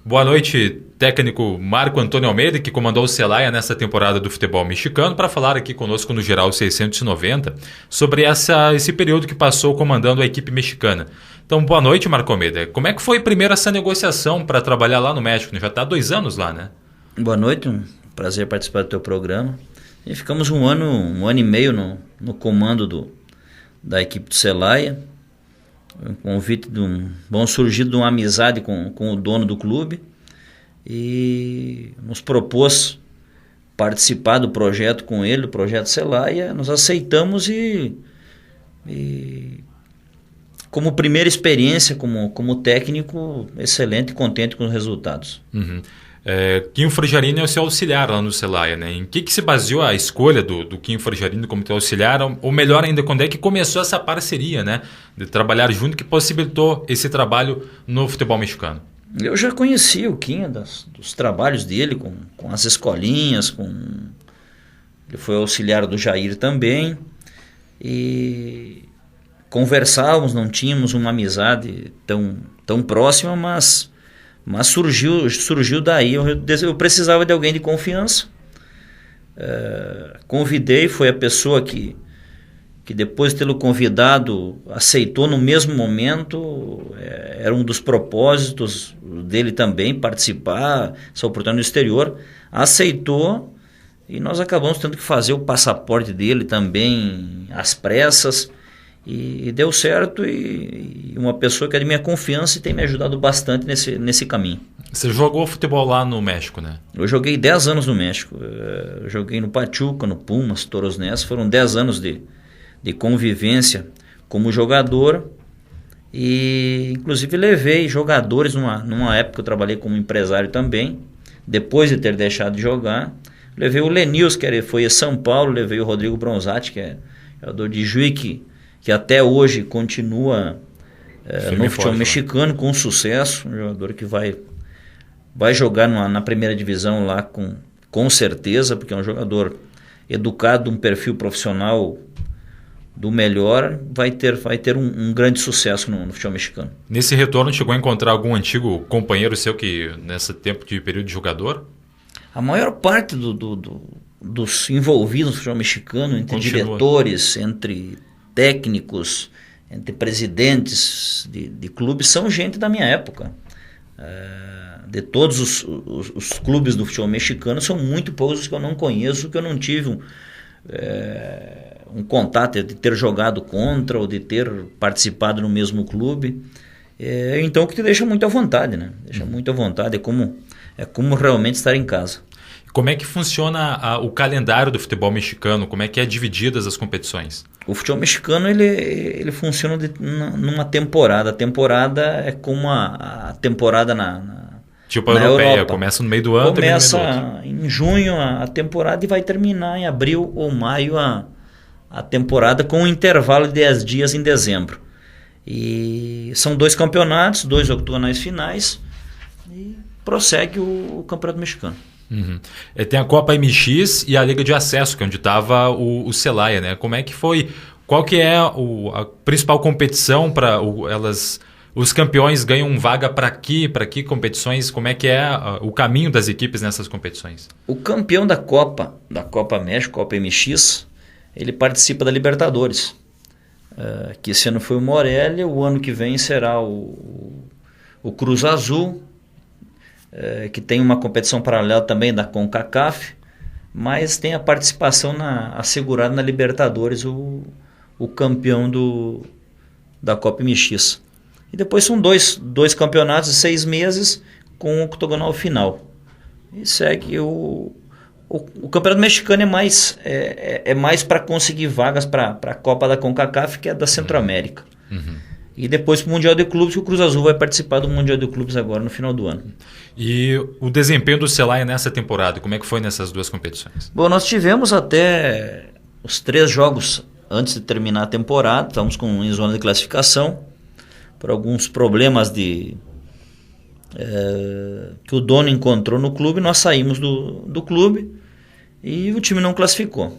Boa noite, técnico Marco Antônio Almeida, que comandou o Celaya nessa temporada do futebol mexicano, para falar aqui conosco no Geral 690 sobre esse período que passou comandando a equipe mexicana. Então, boa noite, Marco Almeida. Como é que foi primeiro essa negociação para trabalhar lá no México? Já está há 2 anos lá, né? Boa noite, um prazer participar do teu programa. E ficamos um ano e meio no comando da equipe do Celaya. Um convite surgido de uma amizade com o dono do clube, e nos propôs participar do projeto com ele, do projeto Celaya. Nós aceitamos e como primeira experiência como técnico, excelente e contente com os resultados. Uhum. Kim Frigiarini é o seu auxiliar lá no Celaya, né? Em que se baseou a escolha do Kim Frigiarini como teu auxiliar? Ou melhor ainda, quando é que começou essa parceria, né? De trabalhar junto, que possibilitou esse trabalho no futebol mexicano? Eu já conhecia o Kim dos trabalhos dele com as escolinhas, ele foi auxiliar do Jair também, e conversávamos, não tínhamos uma amizade tão próxima, mas surgiu daí. Eu precisava de alguém de confiança. Convidei, foi a pessoa que depois de tê-lo convidado aceitou no mesmo momento. Era um dos propósitos dele também participar, essa oportunidade no exterior. Aceitou, e nós acabamos tendo que fazer o passaporte dele também às pressas. E deu certo, e uma pessoa que é de minha confiança e tem me ajudado bastante nesse caminho. Você jogou futebol lá no México, né? Eu joguei 10 anos no México. Eu joguei no Pachuca, no Pumas, Toros Neza. Foram 10 anos de convivência como jogador, e inclusive levei jogadores numa época que eu trabalhei como empresário também, depois de ter deixado de jogar. Levei o Lenils, que foi em São Paulo, levei o Rodrigo Bronzatti, que é jogador de Juiz, que até hoje continua no futebol mexicano com sucesso, um jogador que vai jogar na primeira divisão lá com certeza, porque é um jogador educado, um perfil profissional do melhor, vai ter um grande sucesso no futebol mexicano. Nesse retorno, chegou a encontrar algum antigo companheiro seu que nesse tempo de período de jogador? A maior parte dos envolvidos no futebol mexicano, entre diretores, entre técnicos, entre presidentes de clubes, são gente da minha época. De todos os clubes do futebol mexicano, são muito poucos os que eu não conheço, que eu não tive um contato de ter jogado contra ou de ter participado no mesmo clube. Então, o que te deixa muito à vontade, né? Deixa muito à vontade, é como realmente estar em casa. Como é que funciona o calendário do futebol mexicano? Como é que é divididas as competições? O futebol mexicano ele funciona numa temporada. A temporada é como a temporada tipo a europeia, Europa. Começa no meio do ano, começa em junho a temporada e vai terminar em abril ou maio a temporada, com um intervalo de 10 dias em dezembro. E são 2 campeonatos, 2 octogonais finais, e prossegue o campeonato mexicano. Uhum. Tem a Copa MX e a Liga de Acesso, que é onde estava o Celaya, né? Como é que foi? Qual que é a principal competição para os campeões ganham vaga para que competições? Como é que é o caminho das equipes nessas competições? O campeão da Copa México, Copa MX, ele participa da Libertadores, que esse ano foi o Morelia. O ano que vem será o Cruz Azul, que tem uma competição paralela também da CONCACAF, mas tem a participação assegurada na Libertadores, o campeão da Copa MX. E depois são dois campeonatos de 6 meses com o octogonal final. E segue o campeonato mexicano é mais para conseguir vagas para a Copa da CONCACAF, que é da Centro-América. Uhum. E depois para o Mundial de Clubes, que o Cruz Azul vai participar do Mundial de Clubes agora no final do ano. E o desempenho do Celaya nessa temporada, como é que foi nessas 2 competições? Bom, nós tivemos até os 3 jogos antes de terminar a temporada, estamos em zona de classificação, por alguns problemas que o dono encontrou no clube. Nós saímos do clube e o time não classificou.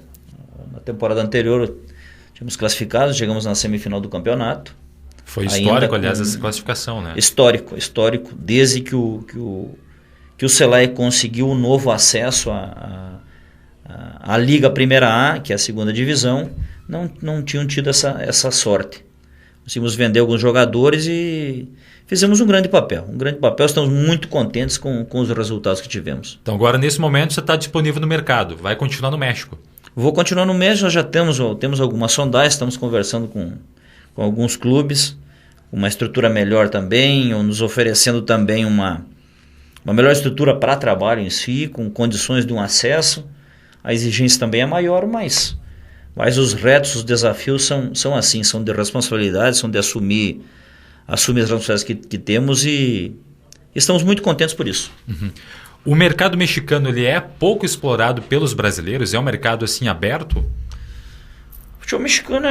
Na temporada anterior tínhamos classificado, chegamos na semifinal do campeonato. Foi histórico, aliás, essa classificação, né? Histórico, desde que o Celaya conseguiu o novo acesso à Liga Primeira A, que é a segunda divisão, não tinham tido essa sorte. Conseguimos vender alguns jogadores e fizemos um grande papel. Estamos muito contentes com os resultados que tivemos. Então agora, nesse momento, você está disponível no mercado, vai continuar no México? Vou continuar no México, nós já temos algumas sondagens, estamos conversando com alguns clubes, uma estrutura melhor também, ou nos oferecendo também uma melhor estrutura para trabalho em si, com condições de um acesso. A exigência também é maior, mas os retos, os desafios são assim, são de responsabilidade, são de assumir as responsabilidades que temos e estamos muito contentes por isso. Uhum. O mercado mexicano ele é pouco explorado pelos brasileiros? É um mercado assim aberto? O futebol mexicano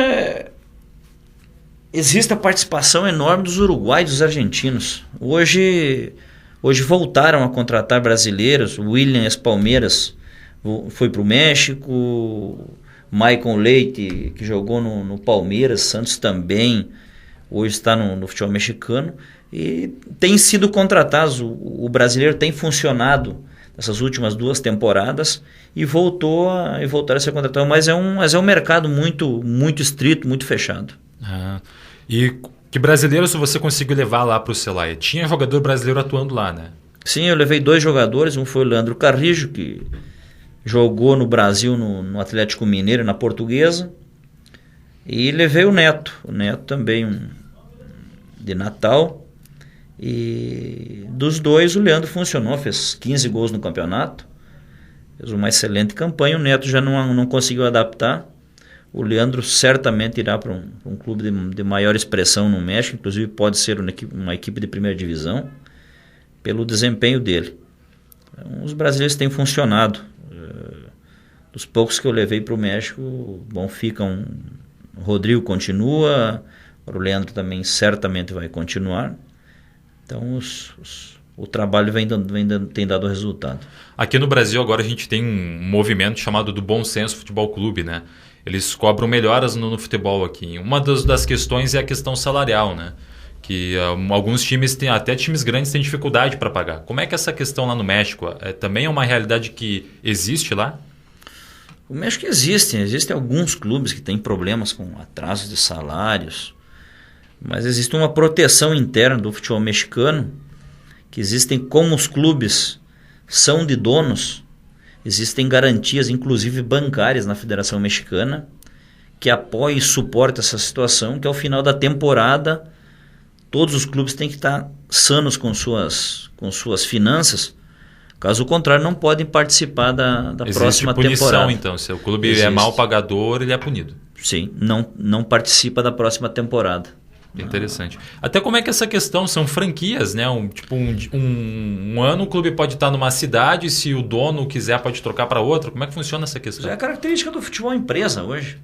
existe a participação enorme dos uruguaios e dos argentinos. Hoje voltaram a contratar brasileiros. O William Palmeiras foi para o México. Maicon Leite, que jogou no Palmeiras, Santos também, hoje está no futebol mexicano. E tem sido contratados. O brasileiro tem funcionado nessas últimas 2 temporadas e voltaram a ser contratado. Mas é um mercado muito, muito estrito, muito fechado. E que brasileiros você conseguiu levar lá para o Celaya? Tinha jogador brasileiro atuando lá, né? Sim, eu levei 2 jogadores. Um foi o Leandro Carrijo, que jogou no Brasil no Atlético Mineiro, na Portuguesa. E levei o Neto também de Natal. E dos 2 o Leandro funcionou, fez 15 gols no campeonato. Fez uma excelente campanha. O Neto já não conseguiu adaptar. O Leandro certamente irá para um clube de maior expressão no México, inclusive pode ser uma equipe de primeira divisão, pelo desempenho dele. Então, os brasileiros têm funcionado. Dos poucos que eu levei para o México, o Rodrigo continua, o Leandro também certamente vai continuar. Então o trabalho tem dado resultado. Aqui no Brasil agora a gente tem um movimento chamado do Bom Senso Futebol Clube, né? Eles cobram melhoras no futebol aqui. Uma das questões é a questão salarial, né? Que alguns times até times grandes têm dificuldade para pagar. Como é que essa questão lá no México também é uma realidade que existe lá? O México existem alguns clubes que têm problemas com atrasos de salários, mas existe uma proteção interna do futebol mexicano, que existem, como os clubes são de donos, existem garantias, inclusive bancárias, na Federação Mexicana, que apoia e suporta essa situação, que ao final da temporada todos os clubes têm que estar sanos com suas finanças. Caso contrário, não podem participar da próxima punição, temporada. Então, se o clube é mal pagador, ele é punido. Sim, não participa da próxima temporada. Interessante. Até como é que essa questão são franquias, né? Um ano o clube pode estar numa cidade, se o dono quiser pode trocar para outra. Como é que funciona essa questão? É a característica do futebol empresa hoje.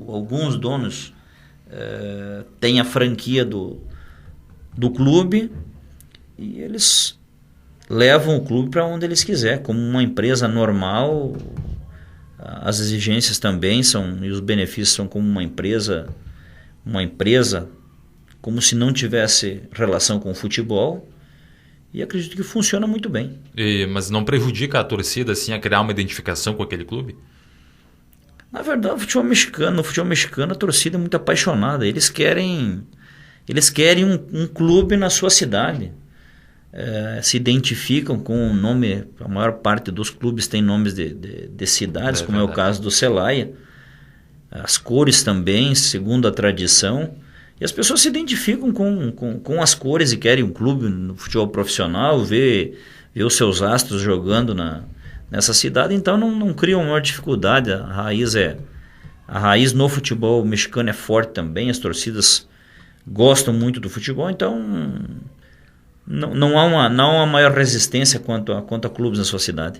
Alguns donos têm a franquia do clube e eles levam o clube para onde eles quiserem, como uma empresa normal. As exigências também e os benefícios são como uma empresa, como se não tivesse relação com o futebol, e acredito que funciona muito bem. Mas não prejudica a torcida assim, a criar uma identificação com aquele clube? Na verdade, no futebol mexicano a torcida é muito apaixonada. Eles querem um clube na sua cidade. Se identificam com o nome. A maior parte dos clubes tem nomes de cidades, como verdade. É o caso do Celaya. As cores também, segundo a tradição. E as pessoas se identificam com as cores e querem um clube no futebol profissional, ver os seus astros jogando nessa cidade. Então não criam maior dificuldade. A raiz no futebol mexicano é forte também. As torcidas gostam muito do futebol, então não há uma maior resistência quanto a clubes na sua cidade.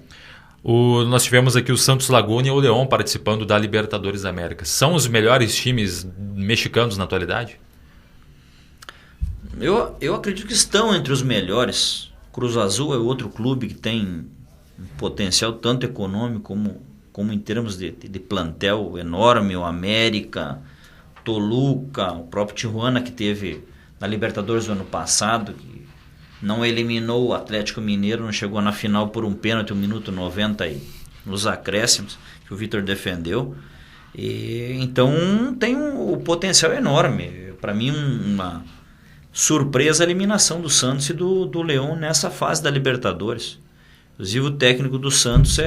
Nós tivemos aqui o Santos Laguna e o León participando da Libertadores da América. São os melhores times mexicanos na atualidade? Eu acredito que estão entre os melhores. Cruz Azul é outro clube que tem um potencial tanto econômico como em termos de plantel enorme, o América, Toluca, o próprio Tijuana, que teve na Libertadores do ano passado, que não eliminou o Atlético Mineiro, não chegou na final por um pênalti, 1 minuto 90 e nos acréscimos, que o Vitor defendeu. Então tem o potencial enorme. Para mim, uma surpresa a eliminação do Santos e do Leão nessa fase da Libertadores. Inclusive o técnico do Santos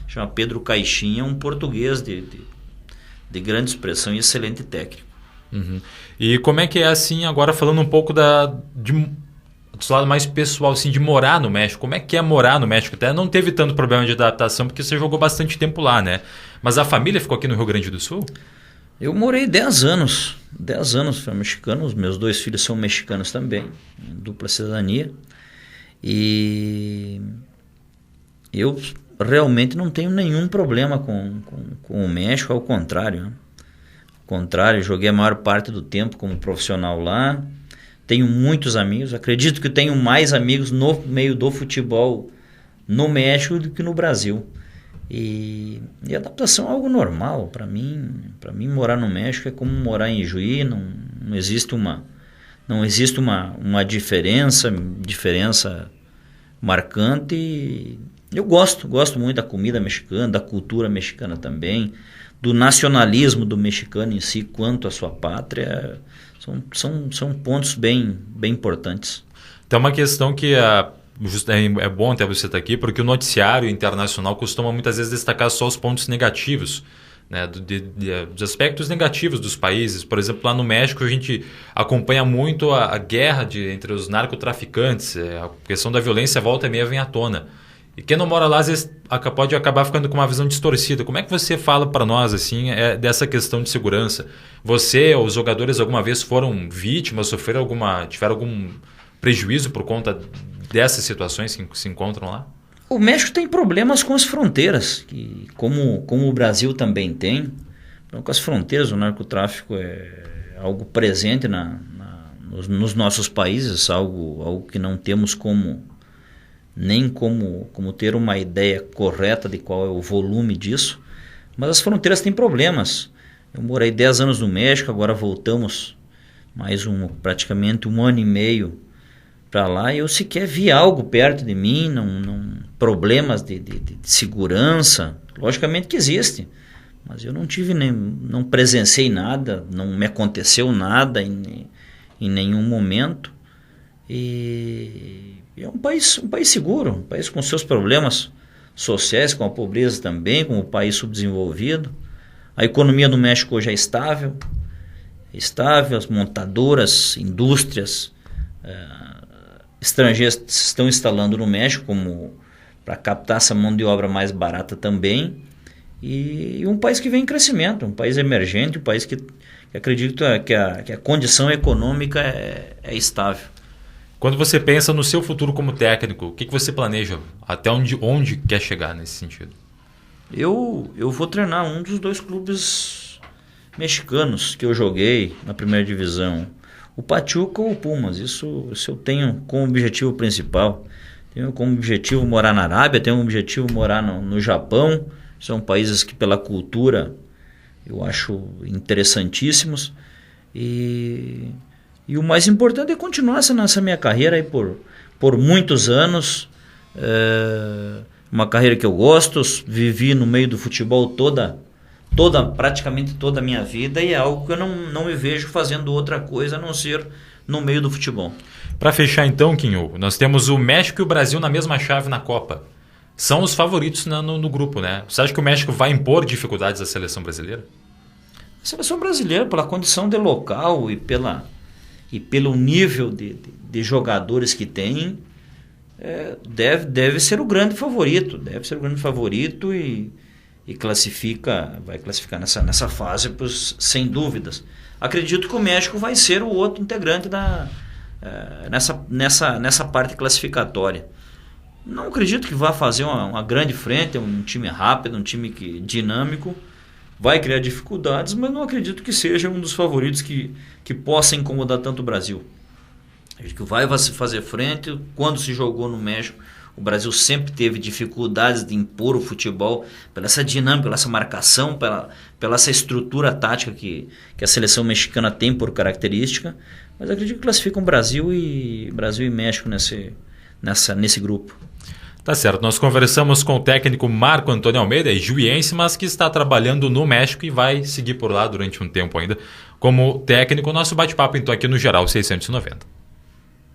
chama Pedro Caixinha, um português de grande expressão e excelente técnico. Uhum. E como é que é assim, agora falando um pouco do lado mais pessoal, assim, de morar no México? Como é que é morar no México? Até não teve tanto problema de adaptação, porque você jogou bastante tempo lá, né? Mas a família ficou aqui no Rio Grande do Sul? Eu morei 10 anos. 10 anos fui mexicano. Os meus 2 filhos são mexicanos também, dupla cidadania. E eu realmente não tenho nenhum problema com o México, ao contrário, né? Ao contrário, joguei a maior parte do tempo como profissional lá. Tenho muitos amigos, acredito que tenho mais amigos no meio do futebol no México do que no Brasil. E a adaptação é algo normal. Para mim morar no México é como morar em Juí, não existe uma diferença marcante. E eu gosto muito da comida mexicana, da cultura mexicana também, do nacionalismo do mexicano em si quanto à sua pátria. São pontos bem importantes. Tem uma questão que é bom até você estar aqui, porque o noticiário internacional costuma muitas vezes destacar só os pontos negativos, né, dos aspectos negativos dos países. Por exemplo, lá no México a gente acompanha muito a guerra entre os narcotraficantes, a questão da violência volta e meia vem à tona. E quem não mora lá, às vezes, pode acabar ficando com uma visão distorcida. Como é que você fala para nós assim, dessa questão de segurança? Você ou os jogadores alguma vez foram vítimas, tiveram algum prejuízo por conta dessas situações que se encontram lá? O México tem problemas com as fronteiras, que, como o Brasil também tem. Então, com as fronteiras, o narcotráfico é algo presente nos nossos países, algo que não temos como ter uma ideia correta de qual é o volume disso, mas as fronteiras têm problemas. Eu morei 10 anos no México, agora voltamos praticamente 1 ano e meio para lá, e eu sequer vi algo perto de mim, problemas de segurança. Logicamente que existe, mas eu não presenciei nada, não me aconteceu nada em nenhum momento. E é um país seguro, um país com seus problemas sociais, com a pobreza também, como um país subdesenvolvido. A economia do México hoje é estável, as montadoras, indústrias estrangeiras se estão instalando no México para captar essa mão de obra mais barata também. E um país que vem em crescimento, um país emergente, um país que acredito que a condição econômica é estável. Quando você pensa no seu futuro como técnico, o que você planeja? Até onde quer chegar nesse sentido? Eu vou treinar um dos 2 clubes mexicanos que eu joguei na primeira divisão, o Pachuca ou o Pumas. Isso eu tenho como objetivo principal. Tenho como objetivo morar na Arábia, tenho como objetivo morar no Japão. São países que pela cultura eu acho interessantíssimos. E o mais importante é continuar nessa minha carreira aí por muitos anos. Uma carreira que eu gosto, vivi no meio do futebol praticamente toda a minha vida, e é algo que eu não me vejo fazendo outra coisa a não ser no meio do futebol. Para fechar então, Quinho, nós temos o México e o Brasil na mesma chave na Copa. São os favoritos no grupo, né? Você acha que o México vai impor dificuldades à seleção brasileira? A seleção brasileira, pela condição de local e pelo nível de jogadores que tem, deve ser o grande favorito. Deve ser o grande favorito e vai classificar nessa fase, sem dúvidas. Acredito que o México vai ser o outro integrante nessa parte classificatória. Não acredito que vá fazer uma grande frente, um time rápido, um time dinâmico. Vai criar dificuldades, mas não acredito que seja um dos favoritos que possa incomodar tanto o Brasil. Acho que vai fazer frente. Quando se jogou no México, O Brasil sempre teve dificuldades de impor o futebol pela essa dinâmica, pela essa marcação, pela essa estrutura tática que a seleção mexicana tem por característica. Mas acredito que classificam Brasil e México nesse grupo. Tá certo, nós conversamos com o técnico Marco Antônio Almeida, juiense, mas que está trabalhando no México e vai seguir por lá durante um tempo ainda como técnico. Nosso bate-papo então aqui no Geral 690.